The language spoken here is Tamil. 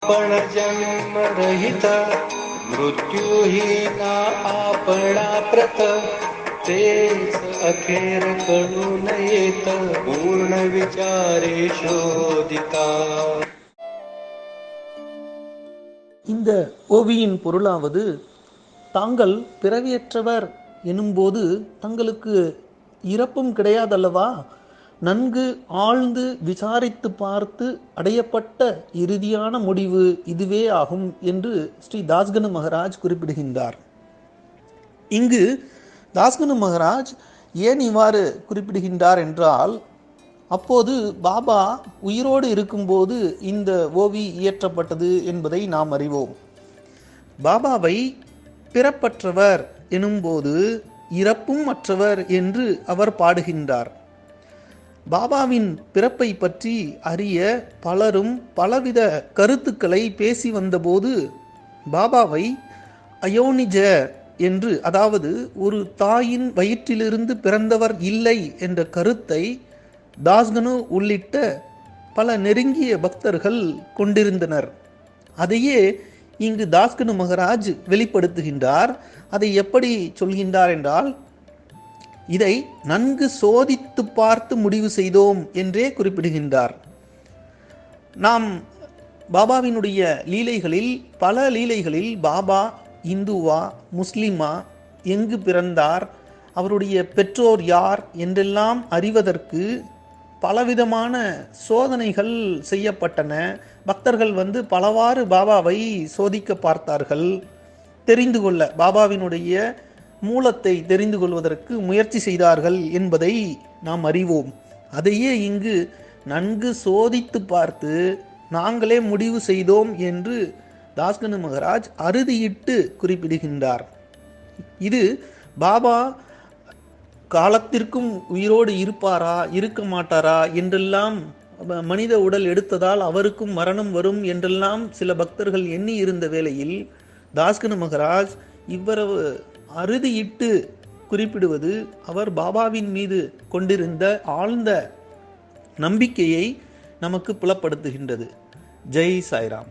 आपण जन्म रहित मृत्यूहीना आपणा प्रत तेच अखेर कळून येत पूर्ण विचारे शोधिता. இந்த ஓவியின் பொருளாவது, தாங்கள் பிறவியற்றவர் எனும்போது தங்களுக்கு இறப்பும் கிடையாதல்லவா, நன்கு ஆழ்ந்து விசாரித்து பார்த்து அடையப்பட்ட இறுதியான முடிவு இதுவே ஆகும் என்று ஸ்ரீ தாஸ்கனு மகராஜ் குறிப்பிடுகின்றார். இங்கு தாஸ்கனு மகராஜ் ஏன் இவ்வாறு குறிப்பிடுகின்றார் என்றால், அப்போது பாபா உயிரோடு இருக்கும்போது இந்த ஓவி இயற்றப்பட்டது என்பதை நாம் அறிவோம். பாபாவை பிறப்பற்றவர் எனும்போது இறப்பும் அற்றவர் என்று அவர் பாடுகின்றார். பாபாவின் பிறப்பை பற்றி அறிய பலரும் பலவித கருத்துக்களை பேசி வந்தபோது, பாபாவை அயோனிஜ என்று, அதாவது ஒரு தாயின் வயிற்றிலிருந்து பிறந்தவர் இல்லை என்ற கருத்தை தாஸ்கனு உள்ளிட்ட பல நெருங்கிய பக்தர்கள் கொண்டிருந்தனர். அதையே இங்கு தாஸ்கனு மகராஜ் வெளிப்படுத்துகின்றார். அதை எப்படி சொல்கின்றார் என்றால், இதை நன்கு சோதித்து பார்த்து முடிவு செய்தோம் என்றே குறிப்பிடுகின்றார். நாம் பாபாவினுடைய லீலைகளில், பல லீலைகளில் பாபா இந்துவா முஸ்லிமா, எங்கு பிறந்தார், அவருடைய பெற்றோர் யார் என்றெல்லாம் அறிவதற்கு பலவிதமான சோதனைகள் செய்யப்பட்டன. பக்தர்கள் பலவாறு பாபாவை சோதிக்க பார்த்தார்கள். தெரிந்து கொள்ள, பாபாவினுடைய மூலத்தை தெரிந்து கொள்வதற்கு முயற்சி செய்தார்கள் என்பதை நாம் அறிவோம். அதையே இங்கு நன்கு சோதித்து பார்த்து நாங்களே முடிவு செய்தோம் என்று தாஸ்கனு மகராஜ் அறுதியிட்டு குறிப்பிடுகின்றார். இது பாபா காலத்திற்கும் உயிரோடு இருப்பாரா இருக்க மாட்டாரா என்றெல்லாம், மனித உடல் எடுத்ததால் அவருக்கும் மரணம் வரும் என்றெல்லாம் சில பக்தர்கள் எண்ணி இருந்த வேளையில் தாஸ்கனு மகராஜ் இவ்வளவு அறுதியிட்டு குறிப்பிடுவது அவர் பாபாவின் மீது கொண்டிருந்த ஆழ்ந்த நம்பிக்கையை நமக்கு புலப்படுத்துகின்றது. ஜெய் சாய்ராம்.